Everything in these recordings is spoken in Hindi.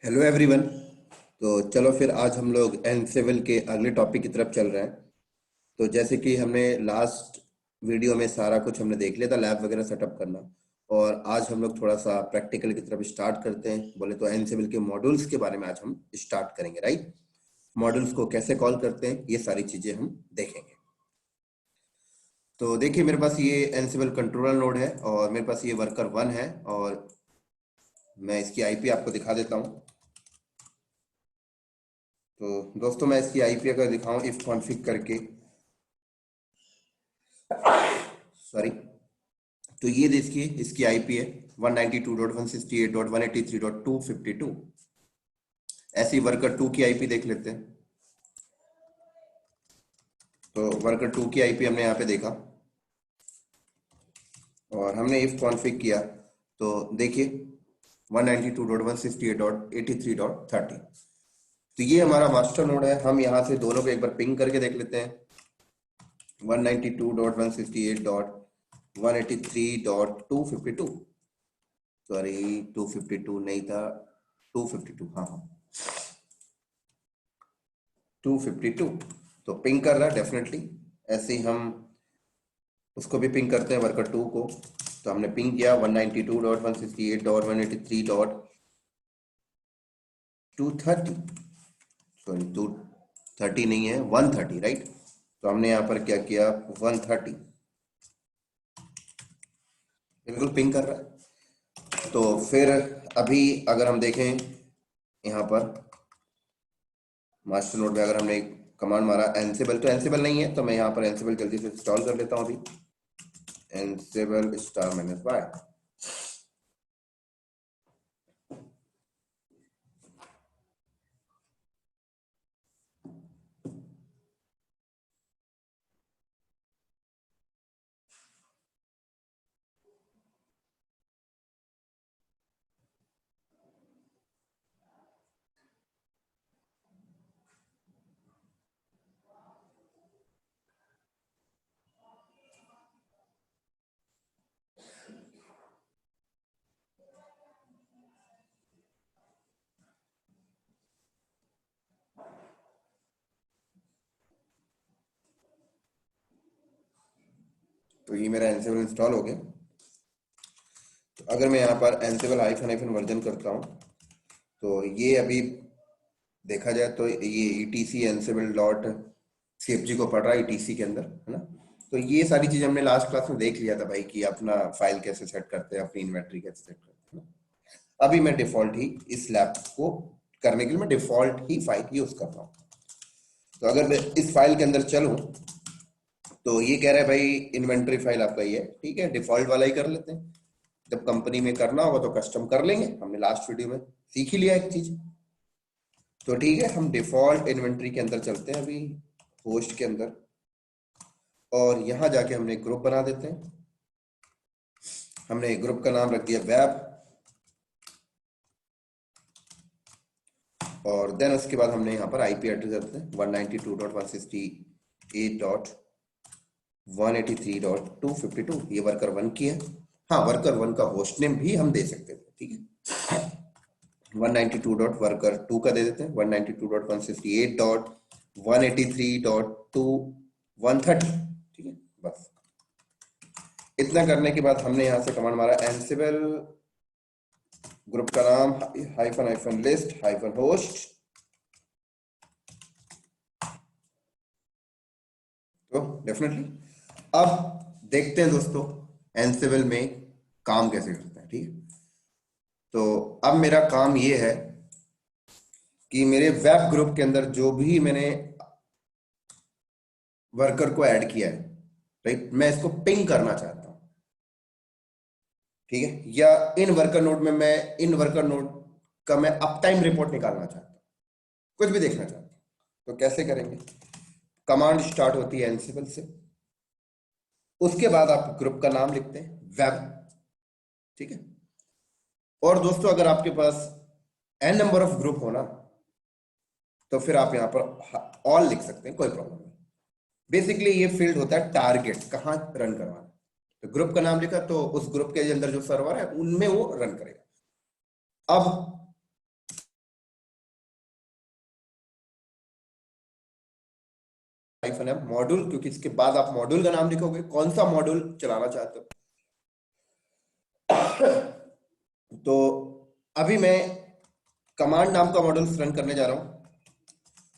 Hello everyone. तो चलो फिर आज हम लोग एनसेवल के अगले टॉपिक की तरफ चल रहे हैं। तो जैसे कि हमने लास्ट वीडियो में सारा कुछ हमने देख लिया था, लैब वगैरह सेटअप करना। और आज हम लोग थोड़ा सा प्रैक्टिकल की तरफ स्टार्ट करते हैं। बोले तो एनसेवल के मॉड्यूल्स के बारे में आज हम स्टार्ट करेंगे, राइट। मॉड्यूल्स को कैसे कॉल करते हैं ये सारी चीज़ें हम देखेंगे। तो देखिए, मेरे पास ये एनसेवल कंट्रोलर नोड है और मेरे पास ये वर्कर 1 है। और मैं इसकी आईपी आपको दिखा देता हूँ। तो दोस्तों, मैं इसकी आईपी अगर दिखाऊं इफ कॉन्फ़िग करके, सॉरी, तो ये देखिए इसकी आईपी है 192.168.183.252। ऐसी वर्कर 2 की आईपी देख लेते हैं। तो वर्कर 2 की आईपी हमने यहाँ पे देखा और हमने इफ कॉन्फ़िग किया तो देखिए 192.168.83.30। तो ये हमारा मास्टर नोड है। हम यहाँ से दोनों को एक बार पिंग करके देख लेते हैं। 192.168.183.252, सॉरी 252 नहीं था, 252, हाँ हाँ 252। तो पिंग कर रहा है डेफिनेटली। ऐसे ही हम उसको भी पिंग करते हैं वर्कर 2 को। तो हमने पिंग किया 192.168.183.230, सॉरी 230 नहीं है, 130, राइट। तो हमने यहाँ पर क्या किया, 130 बिल्कुल पिंग कर रहा है। तो फिर अभी अगर हम देखें यहाँ पर मास्टर नोड में, अगर हमने कमांड मारा एनसेबल, तो एनसेबल नहीं है, तो मैं यहाँ पर एनसेबल जल्दी से इंस्टॉल कर लेता हूँ अभी। एनसेबल -y। तो ये मेरा एनसेबल इंस्टॉल हो गया। तो अगर मैं यहाँ पर एनसेबल -- वर्जन करता हूँ तो ये अभी देखा जाए तो ये ETC एनसेबल डॉट CFG को पढ़ रहा है ETC के अंदर, है ना। तो ये सारी चीज़ हमने लास्ट क्लास में देख लिया था भाई, कि अपना फाइल कैसे सेट करते हैं, अपनी इन्वेंट्री कैसे सेट करते हैं ना। अभी मैं डिफॉल्ट ही इस लैब को करने के लिए मैं डिफॉल्ट ही फाइल यूज कर रहा हूँ। तो अगर मैं इस फाइल के अंदर चलूँ तो ये कह रहा है भाई इन्वेंट्री फाइल आपका ये है, ठीक है, डिफॉल्ट वाला ही कर लेते हैं। जब कंपनी में करना होगा तो कस्टम कर लेंगे, हमने लास्ट वीडियो में सीख ही लिया एक चीज। तो ठीक है, हम डिफॉल्ट इन्वेंट्री के अंदर चलते हैं अभी, होस्ट के अंदर, और यहां जाके हमने ग्रुप बना देते हैं। हमने ग्रुप का नाम रख दिया वेब, और देन उसके बाद हमने यहाँ पर आईपी एड्रेस देते हैं 192.168.183.252। ये वर्कर 1 की है। हाँ, वर्कर 1 का होस्ट नेम भी हम दे सकते थे, ठीक है। 192.worker2 का दे देते हैं 192.168.183.2 ठीक है। बस इतना करने के बाद हमने यहां से कमांड मारा एनसिबल, ग्रुप का नाम -लिस्ट -होस्ट। तो डेफिनेटली अब देखते हैं दोस्तों एनसिबल में काम कैसे करता है, ठीक है। तो अब मेरा काम ये है कि मेरे वेब ग्रुप के अंदर जो भी मैंने वर्कर को ऐड किया है, राइट, मैं इसको पिंग करना चाहता हूं, ठीक है। या इन वर्कर नोड में मैं इन वर्कर नोड का मैं अप टाइम रिपोर्ट निकालना चाहता हूं, कुछ भी देखना चाहता हूं। तो कैसे करेंगे, कमांड स्टार्ट होती है एनसिबल से, उसके बाद आप ग्रुप का नाम लिखते हैं वेब, ठीक है। और दोस्तों अगर आपके पास n नंबर ऑफ ग्रुप हो ना, तो फिर आप यहां पर ऑल लिख सकते हैं, कोई प्रॉब्लम नहीं। बेसिकली ये फील्ड होता है टारगेट, कहां रन करवाना। तो ग्रुप का नाम लिखा तो उस ग्रुप के अंदर जो सर्वर है उनमें वो रन करेगा। अब हाइफन एम मॉड्यूल, क्योंकि इसके बाद आप मॉड्यूल का नाम लिखोगे, कौन सा मॉड्यूल चलाना चाहते हो। तो अभी मैं कमांड नाम का मॉड्यूल रन करने जा रहा हूं।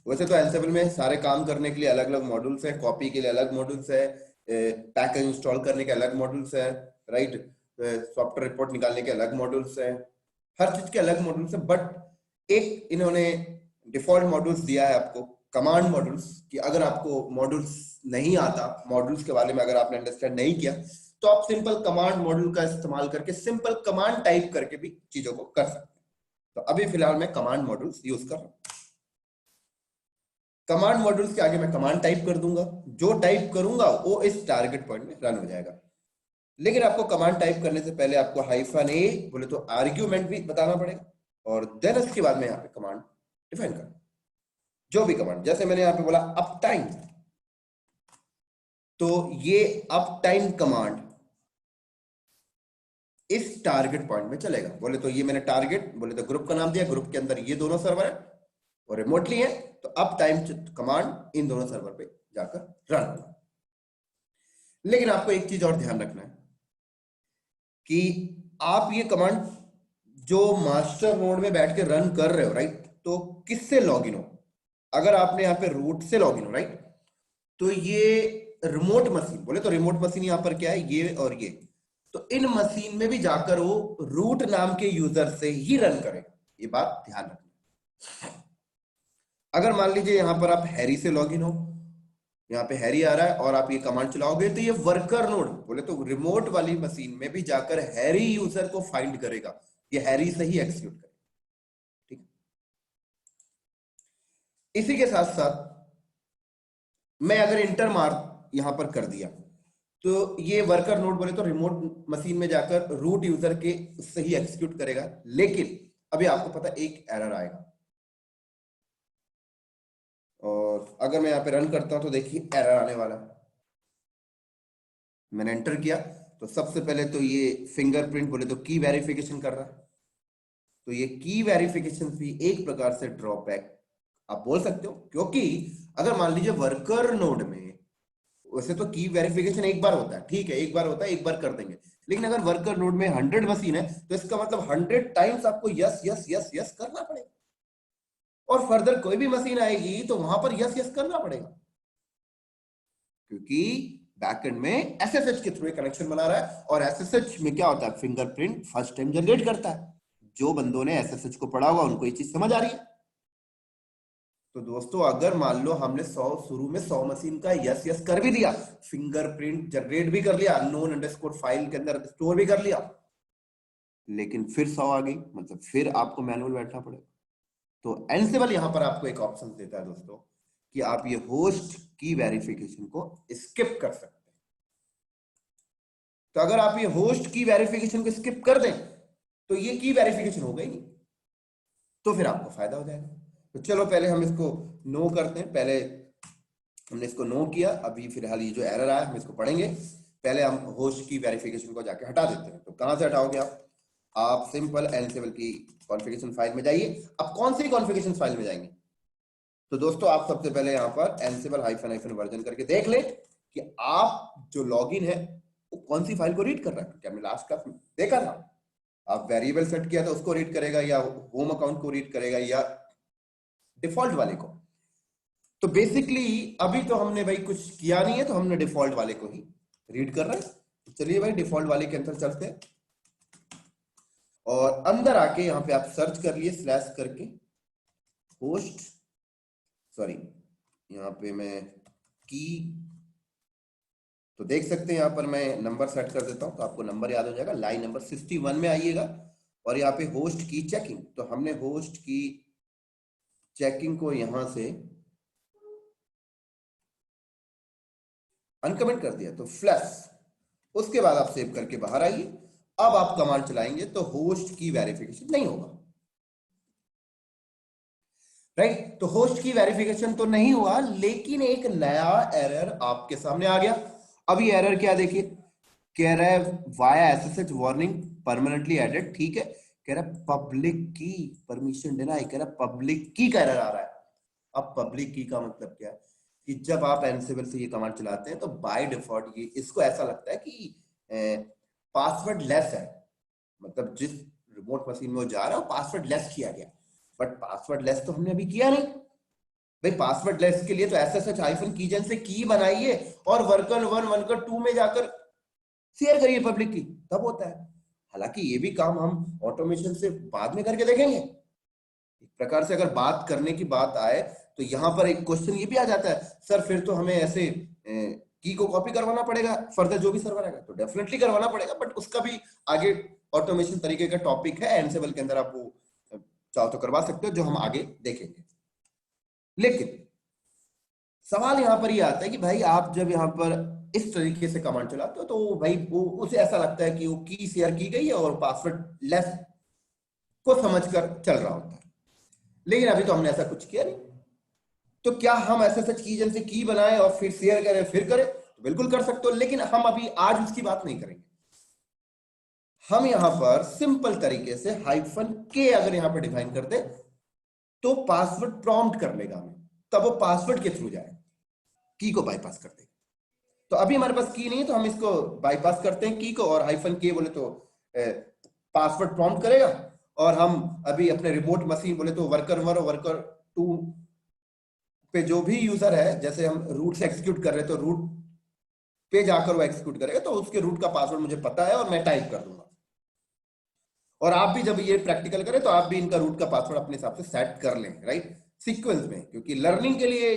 वैसे तो एंसिबल में सारे काम करने के लिए अलग अलग मॉड्यूल्स है, कॉपी के लिए अलग मॉड्यूल्स है, पैकेज इंस्टॉल करने के अलग मॉड्यूल्स है, राइट, सॉफ्टवेयर रिपोर्ट निकालने के अलग मॉड्यूल्स है, हर चीज के अलग मॉड्यूल्स है। बट एक इन्होंने डिफॉल्ट मॉड्यूल्स दिया है आपको, कमांड मॉड्यूल्स, कि अगर आपको मॉड्यूल्स नहीं आता, मॉड्यूल्स के बारे में अगर आपने अंडरस्टैंड नहीं किया, तो आप सिंपल कमांड मॉड्यूल का इस्तेमाल करके सिंपल कमांड टाइप करके भी चीजों को कर सकते हैं। तो अभी फिलहाल मैं कमांड मॉड्यूल्स यूज कर रहा हूं। कमांड मॉड्यूल्स के आगे मैं कमांड टाइप कर दूंगा, जो टाइप करूंगा वो इस टारगेट पॉइंट में रन हो जाएगा। लेकिन आपको कमांड टाइप करने से पहले आपको हाइफन ए बोले तो आर्ग्यूमेंट भी बताना पड़ेगा, और देन उसके बाद में यहाँ पे कमांड डिफाइन कर, जो भी कमांड, जैसे मैंने यहाँ पे बोला अप टाइम, तो ये अप टाइम कमांड इस टारगेट पॉइंट में चलेगा। बोले तो ये मैंने टारगेट बोले तो ग्रुप का नाम दिया, ग्रुप के अंदर ये दोनों सर्वर है और रिमोटली है, तो अप टाइम कमांड इन दोनों सर्वर पे जाकर रन होगा। लेकिन आपको एक चीज और ध्यान रखना है कि आप ये कमांड जो मास्टर नोड में बैठ के रन कर रहे हो, राइट, तो किससे लॉगिन हो। अगर आपने यहाँ पे रूट से लॉगिन हो, राइट, तो ये रिमोट मशीन, बोले तो रिमोट मशीन यहाँ पर क्या है, ये और ये, तो इन मशीन में भी जाकर वो रूट नाम के यूजर से ही रन करेगा, ये बात ध्यान रखना। अगर मान लीजिए यहां पर आप हैरी से लॉगिन हो, यहाँ पे हैरी आ रहा है और आप ये कमांड चलाओगे, तो ये वर्कर नोड बोले तो रिमोट वाली मशीन में भी जाकर हैरी यूजर को फाइंड करेगा, ये हैरी से ही एक्सिक्यूट करेगा। ठीक है, इसी के साथ साथ मैं अगर इंटर मार यहां पर कर दिया, तो ये वर्कर नोड बोले तो रिमोट मशीन में जाकर रूट यूजर के उससे ही एक्सिक्यूट करेगा। लेकिन अभी आपको पता एक एरर आएगा, और अगर मैं यहाँ पे रन करता हूं तो देखिए एरर आने वाला है। मैंने एंटर किया तो सबसे पहले तो ये फिंगरप्रिंट बोले तो की वेरिफिकेशन कर रहा है, तो ये की वेरिफिकेशन भी एक प्रकार से ड्रॉबैक आप बोल सकते हो, क्योंकि अगर मान लीजिए वर्कर नोड में, वैसे तो की वेरिफिकेशन एक बार होता है, ठीक है, एक बार होता है, एक बार कर देंगे, लेकिन अगर वर्कर नोड में 100 मशीन है तो इसका मतलब 100 टाइम्स आपको यस यस यस यस करना पड़ेगा, और फर्दर कोई भी मशीन आएगी तो वहां पर यस यस करना पड़ेगा, क्योंकि बैकएंड में एसएसएच के थ्रू कनेक्शन बना रहा है, और एसएसएच में क्या होता है, फिंगरप्रिंट फर्स्ट टाइम जनरेट करता है। जो बंदों ने एसएसएच को पढ़ा होगा उनको ये चीज समझ आ रही है। तो दोस्तों अगर मान लो हमने 100 शुरू में 100 मशीन का यस यस कर भी दिया, फिंगरप्रिंट जनरेट भी कर लिया, अननोन अंडरस्कोर फाइल के अंदर स्टोर भी कर लिया, लेकिन फिर 100 आ गई, मतलब फिर आपको मैनुअल बैठना पड़ेगा। तो एंसिबल यहां पर आपको एक ऑप्शन देता है दोस्तों कि आप ये होस्ट की वेरिफिकेशन को स्किप कर सकते हैं। तो अगर आप ये होस्ट की वेरिफिकेशन को स्किप कर दें तो ये की वेरिफिकेशन हो गई नहीं, तो फिर आपको फायदा हो जाएगा। तो चलो पहले हम इसको नो करते हैं, पहले हमने इसको नो किया, अभी फिलहाल ये जो एरर आया हम इसको पढ़ेंगे। पहले हम होस्ट की वेरिफिकेशन को जाके हटा देते हैं। तो कहां से हटाओगे आप सिंपल एंसिबल की कॉन्फ़िगरेशन फाइल में जाइए। अब कौन सी कॉन्फ़िगरेशन फाइल में जाएंगे, तो दोस्तों आप सबसे पहले यहाँ पर एंसिबल हाइफन वर्जन करके देख लें कि आप जो लॉगिन है वो कौन सी फाइल को रीड कर रहा है। क्या हमने लास्ट क्लास में देखा था, आप वेरिएबल सेट किया था उसको रीड करेगा, या होम अकाउंट को रीड करेगा, या डिफॉल्ट वाले को। तो बेसिकली अभी तो हमने भाई कुछ किया नहीं है, तो हमने डिफॉल्ट वाले को ही रीड कर रहे हैं। तो चलिए भाई डिफॉल्ट वाले के अंदर चलते हैं, और अंदर आके यहाँ पे आप सर्च कर लिए स्लैश करके होस्ट, सॉरी यहाँ पे मैं की, तो देख सकते हैं यहाँ पर मैं नंबर सेट कर देता हूँ तो आपको नंबर याद हो जाएगा। लाइन नंबर 61 में आइएगा और यहाँ पे होस्ट की चेकिंग, तो हमने होस्ट की चेकिंग को यहां से अनकमेंट कर दिया, तो फ्लैश, उसके बाद आप सेव करके बाहर आइए। अब आप कमांड चलाएंगे तो होस्ट की वेरिफिकेशन नहीं होगा, राइट। तो होस्ट की वेरिफिकेशन तो नहीं हुआ, लेकिन एक नया एरर आपके सामने आ गया। अब ये एरर क्या देखिए, कह रहा है via SSH warning permanently added, ठीक है, कह रहा है पब्लिक की परमिशन डिनाई, कह रहा है पब्लिक की का एरर आ रहा है। अब पब्लिक की का मतलब क्या है, कि जब आप एनसिबल से ये कमांड चलाते हैं तो बाय डिफॉल्ट ये इसको ऐसा लगता है कि पासवर्ड लेस है, मतलब जिस रिमोट मशीन में वो जा रहा है वो पासवर्ड लेस किया गया, बट पासवर्ड लेस तो हमने अभी किया नहीं भाई। पासवर्ड लेस के लिए तो SSH हाइफन कीजन से की बनाइए और वर्कर 1 वर्कर 2 में जाकर शेयर करिए पब्लिक की, तब होता है। हालांकि ये भी काम हम ऑटोमेशन से बाद में करके देखेंगे। एक प्रकार से अगर बात करने की बात आए तो यहां पर एक क्वेश्चन ये भी आ जाता है, सर फिर तो हमें ऐसे की को कॉपी करवाना पड़ेगा फर्दर जो भी सर्वर आएगा, तो डेफिनेटली करवाना पड़ेगा, बट उसका भी आगे ऑटोमेशन तरीके का टॉपिक है एनसेबल के अंदर, आप वो चाहो तो करवा सकते हो, जो हम आगे देखेंगे। लेकिन सवाल यहां पर ये आता है कि भाई आप जब यहां पर इस तरीके से कमांड चलाते हो तो भाई वो उसे ऐसा लगता है कि वो की शेयर की गई है और पासवर्ड लेस को समझकर चल रहा होता है, लेकिन अभी तो हमने ऐसा कुछ किया नहीं। तो क्या हम SSH कीजन से की बनाए और फिर शेयर करें फिर करें? तो बिल्कुल कर सकते हो, लेकिन हम अभी आज उसकी बात नहीं करेंगे। हम यहां पर सिंपल तरीके से हाइफन के अगर यहां पर डिफाइन कर दे तो पासवर्ड प्रॉम्प्ट कर लेगा हमें, तब वो पासवर्ड के थ्रू जाए, की को बाईपास कर देगा। तो अभी हमारे पास की नहीं है तो हम इसको बाईपास करते हैं की को, और हाइफन के बोले तो पासवर्ड प्रॉम्प्ट करेगा, और हम अभी अपने रिमोट मशीन बोले तो वर्कर 1 और वर्कर 2 पे जो भी यूजर है, जैसे हम रूट से एग्जीक्यूट कर रहे हैं तो रूट पे जाकर वो एग्जीक्यूट करेगा, तो उसके रूट का पासवर्ड मुझे पता है और मैं टाइप कर दूंगा। और आप भी जब ये प्रैक्टिकल करें तो आप भी इनका रूट का पासवर्ड अपने हिसाब से सेट कर लें, राइट, सीक्वेंस में, क्योंकि लर्निंग के लिए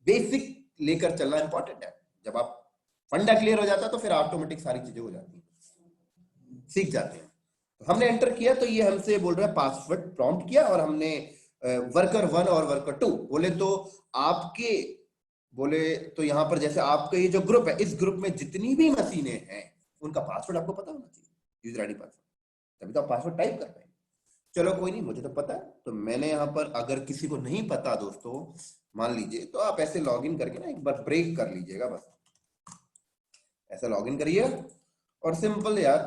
बेसिक लेकर चलना इंपॉर्टेंट है। जब आप फंडा क्लियर हो जाता है तो फिर ऑटोमेटिक सारी चीजें हो जाती हैं, सीख जाते हैं। तो हमने एंटर किया तो ये हमसे बोल रहा है पासवर्ड प्रॉम्प्ट किया, और हमने वर्कर 1 और वर्कर 2 बोले तो आपके बोले तो यहां पर जैसे आपका ये जो ग्रुप है, इस ग्रुप में जितनी भी मशीनें हैं उनका पासवर्ड आपको पता होना चाहिए, यूजर आईडी पासवर्ड, तभी तो आप पासवर्ड टाइप कर पाएंगे। चलो कोई नहीं, मुझे तो पता है, तो मैंने यहाँ पर अगर किसी को नहीं पता दोस्तों, मान लीजिए, तो आप ऐसे लॉगिन करके ना एक बार ब्रेक कर लीजिएगा, बस ऐसा लॉगिन करिए और सिंपल यार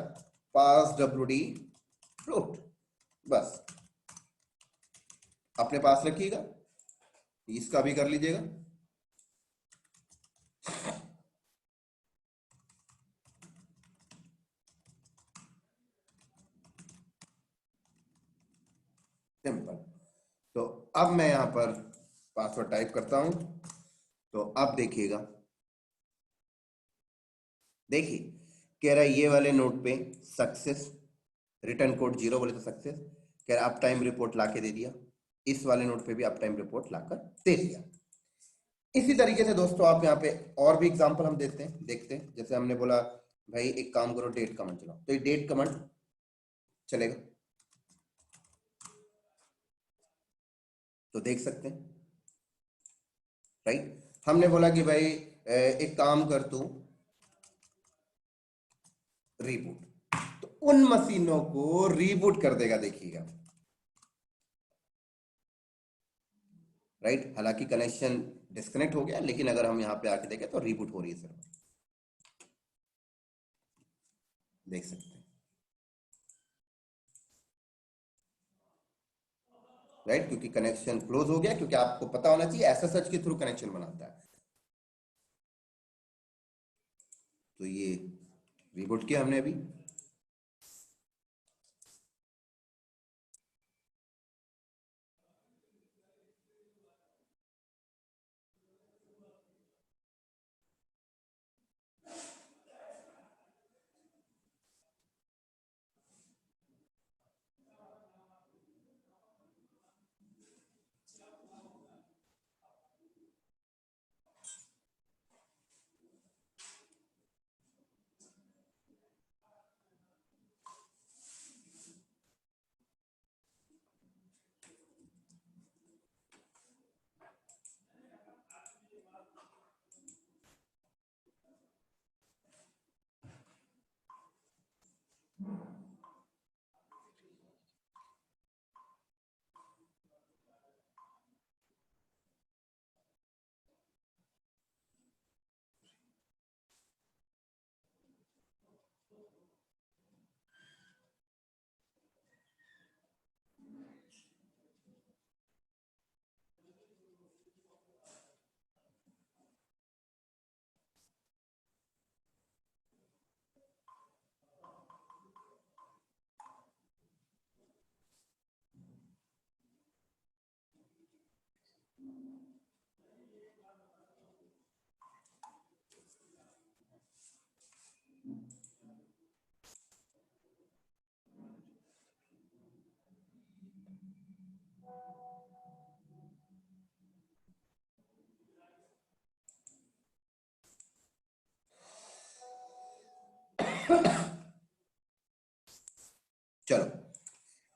पास wd रूट बस अपने पास रखिएगा, इसका भी कर लीजिएगा। सिंपल। तो अब मैं यहां पर पासवर्ड टाइप करता हूं, तो अब देखिएगा, देखिए कह रहा है ये वाले नोट पे सक्सेस, रिटर्न कोड 0 बोले तो सक्सेस, कह रहा अप टाइम रिपोर्ट लाके दे दिया, इस वाले नोट पे भी अप टाइम रिपोर्ट लाकर दे दिया। इसी तरीके से दोस्तों आप यहाँ पे और भी एग्जांपल हम देते हैं, देखते हैं, जैसे हमने बोला भाई एक काम करो डेट कमांड चलाओ, तो ये डेट कमांड चलेगा, तो देख सकते हैं, राइट। हमने बोला कि भाई एक काम कर तू रीबूट, तो उन मशीनों को रीबूट कर देगा, देखिएगा, राइट। हालांकि कनेक्शन डिस्कनेक्ट हो गया, लेकिन अगर हम यहाँ पे आके देखें तो रीबूट हो रही है सर्वर, देख सकते हैं, राइट, क्योंकि कनेक्शन क्लोज हो गया, क्योंकि आपको पता होना चाहिए SSH के थ्रू कनेक्शन बनाता है। तो ये रीबूट किया हमने अभी,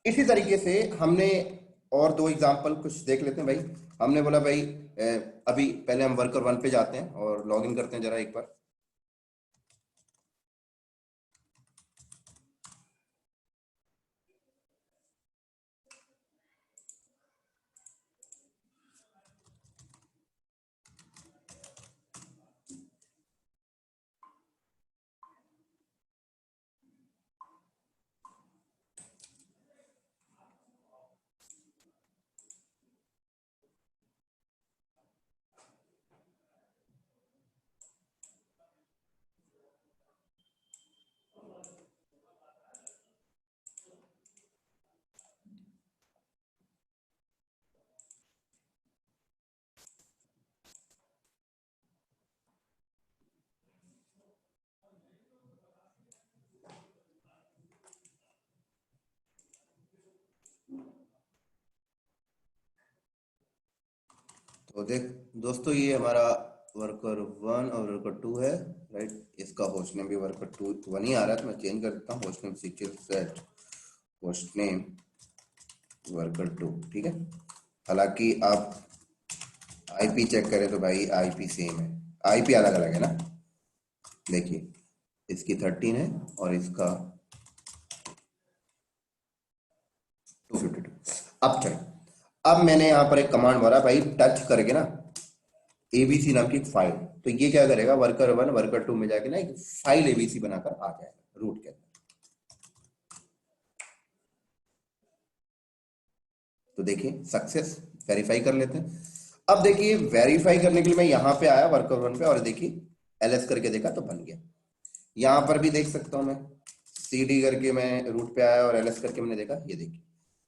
इसी तरीके से हमने और दो एग्जांपल कुछ देख लेते हैं भाई। हमने बोला भाई अभी पहले हम वर्कर वन पे जाते हैं और लॉग इन करते हैं जरा एक बार। तो देख दोस्तों, ये हमारा वर्कर वन और वर्कर टू है, राइट। इसका होस्ट नेम भी वर्कर टू वन ही आ रहा है, तो मैं चेंज कर देता हूँ host name sequel set host name worker two, ठीक है। हालांकि आप आईपी चेक करें तो भाई आईपी सेम है, आईपी अलग अलग है ना। देखिए इसकी 13 है और इसका 252। अब चलो, अब मैंने यहाँ पर एक कमांड मारा भाई, टच करके ना एबीसी नाम की एक फाइल। तो ये क्या करेगा, वर्कर वन वर्कर टू में जाके ना एक फाइल एबीसी बनाकर आ जाएगा रूट के अंदर। तो देखिए सक्सेस, वेरीफाई कर लेते हैं। अब देखिए वेरीफाई करने के लिए मैं यहाँ पे आया वर्कर वन पे और देखिए एलएस करके देखा तो बन गया। यहाँ पर भी देख सकता हूँ मैं, सीडी करके मैं रूट पे आया और एलएस करके मैंने देखा, ये देखिए।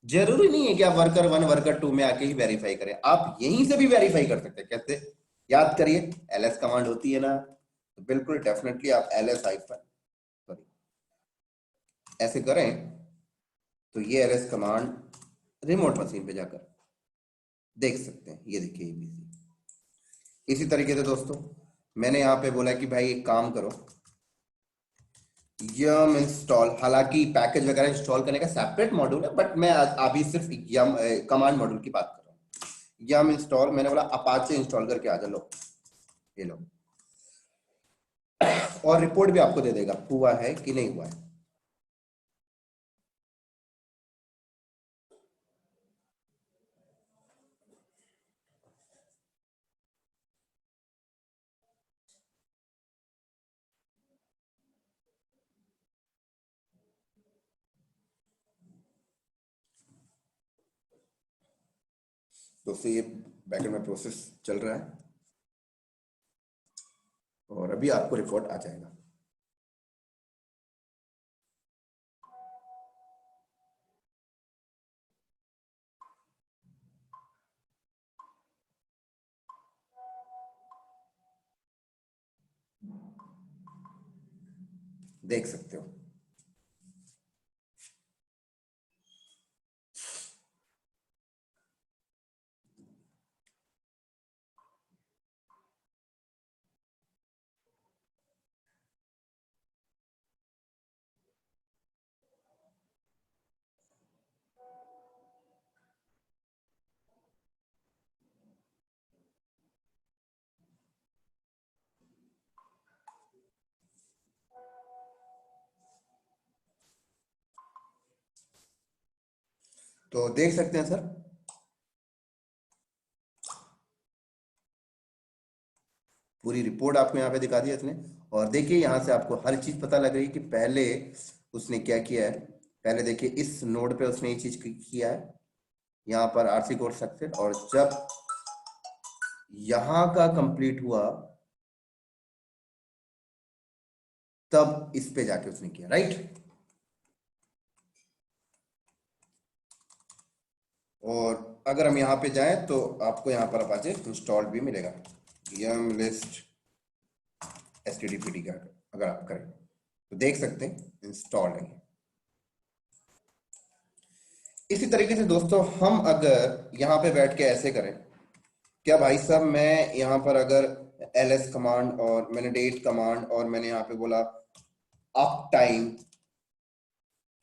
जरूरी नहीं है कि आप वर्कर वन वर्कर टू में आके ही वेरीफाई करें, आप यहीं से भी वेरीफाई कर सकते हैं। कैसे, याद करिए एलएस कमांड होती है ना, तो बिल्कुल डेफिनेटली आप एलएस हाइफन सॉरी ऐसे करें तो ये एलएस कमांड रिमोट मशीन पे जाकर देख सकते हैं। ये देखिए एबीसी। इसी तरीके से दोस्तों मैंने यहाँ पे बोला कि भाई एक काम करो, यम इंस्टॉल, हालांकि पैकेज वगैरह इंस्टॉल करने का सेपरेट मॉड्यूल है, बट मैं अभी सिर्फ यम कमांड मॉड्यूल की बात कर रहा हूँ। यम इंस्टॉल, मैंने बोला अपाचे इंस्टॉल करके आ जा, लो ये लो, और रिपोर्ट भी आपको दे देगा हुआ है कि नहीं हुआ है। दोस्तों ये बैकएंड में प्रोसेस चल रहा है और अभी आपको रिपोर्ट आ जाएगा। देख सकते हो। तो देख सकते हैं सर, पूरी रिपोर्ट आपको यहाँ पे दिखा दी इसने। और देखिए यहाँ से आपको हर चीज पता लग रही है कि पहले उसने क्या किया है। पहले देखिए इस नोड पे उसने ये चीज किया है, यहाँ पर आरसी कोड सक्सेस, और जब यहाँ का कंप्लीट हुआ तब इस पे जाके उसने किया, राइट। और अगर हम यहाँ पे जाएं तो आपको यहाँ पर अपाचे इंस्टॉल भी मिलेगा, yum list stdpd का अगर आप करें तो देख सकते हैं इंस्टॉल है। इसी तरीके से दोस्तों हम अगर यहाँ पे बैठ के ऐसे करें, क्या भाई साहब मैं यहाँ पर अगर ls कमांड और मैंने डेट कमांड और मैंने यहाँ पे बोला अप टाइम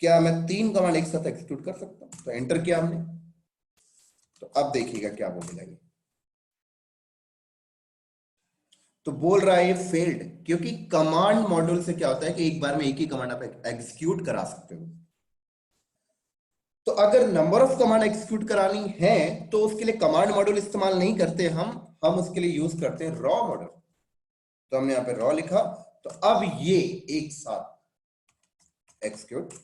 क्या मैं 3 कमांड एक साथ एग्जीक्यूट कर सकता हूं? तो एंटर किया हमने, तो अब देखिएगा क्या बोलेगा ये। तो बोल रहा है ये फेल्ड, क्योंकि कमांड मॉड्यूल से क्या होता है कि एक बार में एक ही कमांड आप एग्जीक्यूट करा सकते हो। तो अगर नंबर ऑफ कमांड एग्जीक्यूट करानी है तो उसके लिए कमांड मॉड्यूल इस्तेमाल नहीं करते हम उसके लिए यूज करते हैं रॉ मॉड्यूल। तो हमने यहां पे रॉ लिखा, तो अब ये एक साथ एग्जीक्यूट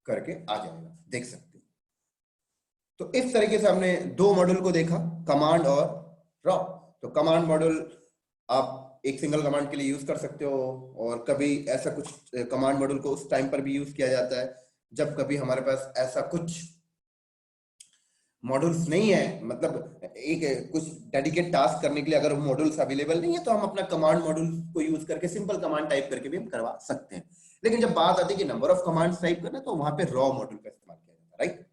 करके आ जाएगा, देख सकते हैं। तो इस तरीके से हमने दो मॉड्यूल को देखा, कमांड और रॉ। तो कमांड मॉड्यूल आप एक सिंगल कमांड के लिए यूज कर सकते हो, और कभी ऐसा कुछ कमांड मॉड्यूल को उस टाइम पर भी यूज किया जाता है जब कभी हमारे पास ऐसा कुछ मॉड्यूल्स नहीं है, मतलब एक कुछ डेडिकेट टास्क करने के लिए अगर मॉड्यूल्स अवेलेबल नहीं है तो हम अपना कमांड मॉड्यूल को यूज करके सिंपल कमांड टाइप करके भी हम करवा सकते हैं। लेकिन जब बात आती है कि नंबर ऑफ कमांड्स टाइप करना, तो वहां पे रॉ मॉड्यूल का इस्तेमाल किया जाता है, राइट।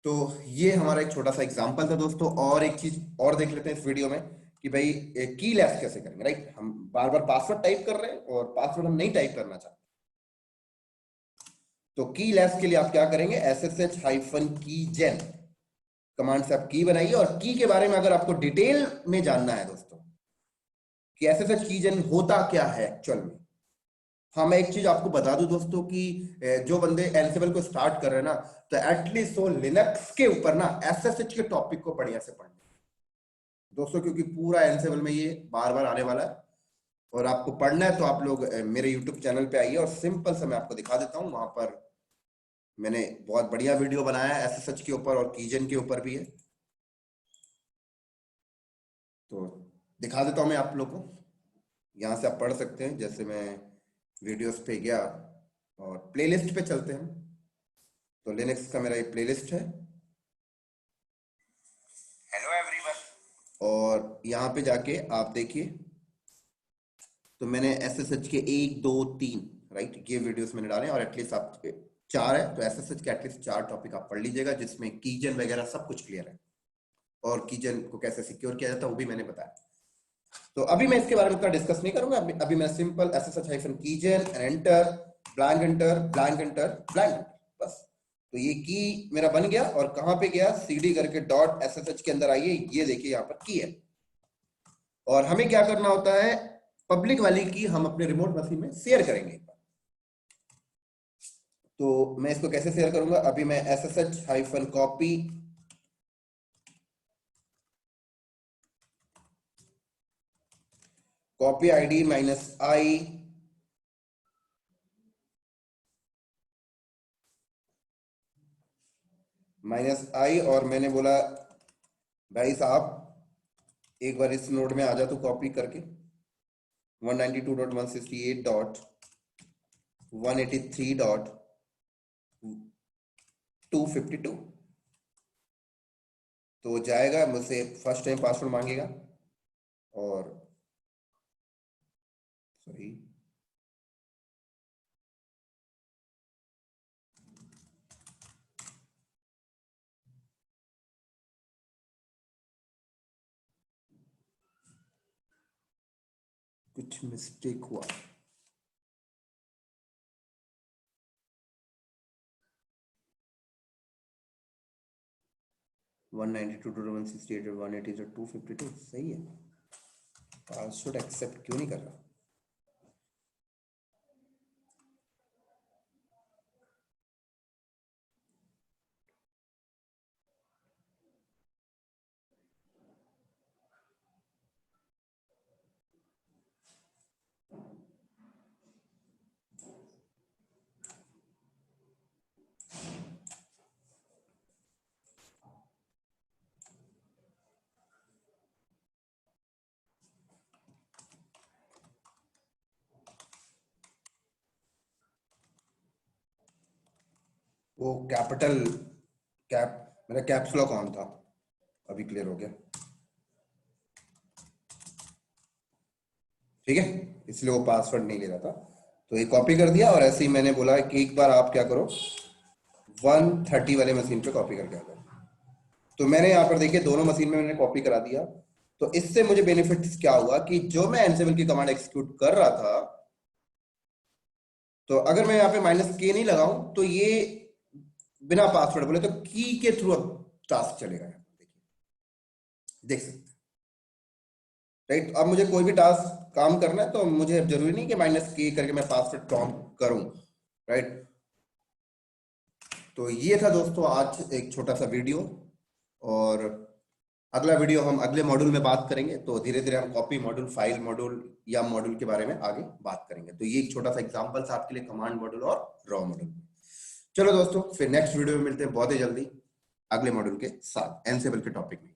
तो ये हमारा एक छोटा सा एग्जांपल था दोस्तों। और एक चीज और देख लेते हैं इस वीडियो में कि भाई की लेस कैसे करेंगे, राइट। हम बार बार पासवर्ड टाइप कर रहे हैं और पासवर्ड हम नहीं टाइप करना चाहते। तो की लेस के लिए आप क्या करेंगे, SSH-keygen कमांड से आप की बनाइए। और की के बारे में अगर आपको डिटेल में जानना है दोस्तों कि SSH-keygen होता क्या है एक्चुअल में, हाँ मैं एक चीज आपको बता दूं दोस्तों कि जो बंदे एनसिबल को स्टार्ट कर रहे हैं ना, तो एटलीस्ट वो लिनक्स के ऊपर ना SSH के टॉपिक को बढ़िया से पढ़ना दोस्तों, क्योंकि पूरा एनसिबल में ये बार बार आने वाला है। और आपको पढ़ना है तो आप लोग मेरे यूट्यूब चैनल पे आइए, और सिंपल से मैं आपको दिखा देता हूँ। वहां पर मैंने बहुत बढ़िया वीडियो बनाया है SSH के ऊपर, और कीजन के ऊपर भी है। तो दिखा देता हूं मैं आप लोगों को, यहाँ से आप पढ़ सकते हैं। जैसे मैं वीडियोस पे गया और प्लेलिस्ट पे चलते हैं, तो लिनक्स का मेरा ये प्लेलिस्ट है। Hello everyone. और यहाँ पे जाके आप देखिए, तो मैंने SSH के 1 2 3 राइट ये वीडियोस मैंने डाले, और एटलीस्ट आप 4 है, तो SSH के एटलीस्ट 4 टॉपिक आप पढ़ लीजिएगा, जिसमें कीजन वगैरह सब कुछ क्लियर है, और कीजन को कैसे सिक्योर किया जाता है वो भी मैंने बताया। तो अभी मैं इसके बारे में इतना डिस्कस नहीं करूंगा। अभी मैं simple SSH-keygen enter blank enter blank enter blank enter, बस। तो ये की मेरा बन गया, और कहां पे गया, cd करके .ssh के अंदर आइए, ये देखिए यहाँ पर की है। और हमें क्या करना होता है, पब्लिक वाली की हम अपने रिमोट मशीन में शेयर करेंगे। तो मैं इसको कैसे शेयर करूंगा, अभी मैं SSH-copy कॉपी ID -i और मैंने बोला भाई साहब एक बार इस नोड में आ जा, तो कॉपी करके 192.168.183.252 तो जाएगा, मुझसे फर्स्ट टाइम पासवर्ड मांगेगा, और सॉरी कुछ मिस्टेक हुआ। वन 192.168.180.252 सही है, पासवर्ड एक्सेप्ट क्यों नहीं कर रहा। वो कैपिटल कैप मेरा कैप्स लॉक ऑन था, अभी क्लियर हो गया, ठीक है, इसलिए वो पासवर्ड नहीं ले रहा था। तो ये कॉपी कर दिया, और ऐसे ही मैंने बोला कि एक बार आप क्या करो, 130 वाले मशीन पे कॉपी करके आ जाओ। तो मैंने यहाँ पर देखिए दोनों मशीन में मैंने कॉपी करा दिया। तो इससे मुझे बेनिफिट्स क्या हुआ कि जो मैं एनसिबल की कमांड एग्जीक्यूट कर रहा था, तो अगर मैं यहाँ पे -k नहीं लगाऊं तो ये बिना पासवर्ड बोले तो की के थ्रू अब टास्क चलेगा। देखिए देख सकते हैं, राइट। अब मुझे कोई भी टास्क काम करना है तो मुझे जरूरी नहीं कि -k करके मैं पासवर्ड प्रॉम्प्ट करूं, राइट। तो ये था दोस्तों आज एक छोटा सा वीडियो, और अगला वीडियो हम अगले मॉड्यूल में बात करेंगे। तो धीरे धीरे हम कॉपी मॉड्यूल, फाइल मॉड्यूल या मॉड्यूल के बारे में आगे बात करेंगे। तो ये एक छोटा सा एग्जांपल था आपके लिए कमांड मॉड्यूल और रॉ मॉड्यूल। चलो दोस्तों, फिर नेक्स्ट वीडियो में मिलते हैं बहुत ही जल्दी अगले मॉड्यूल के साथ एनसेबल के टॉपिक में।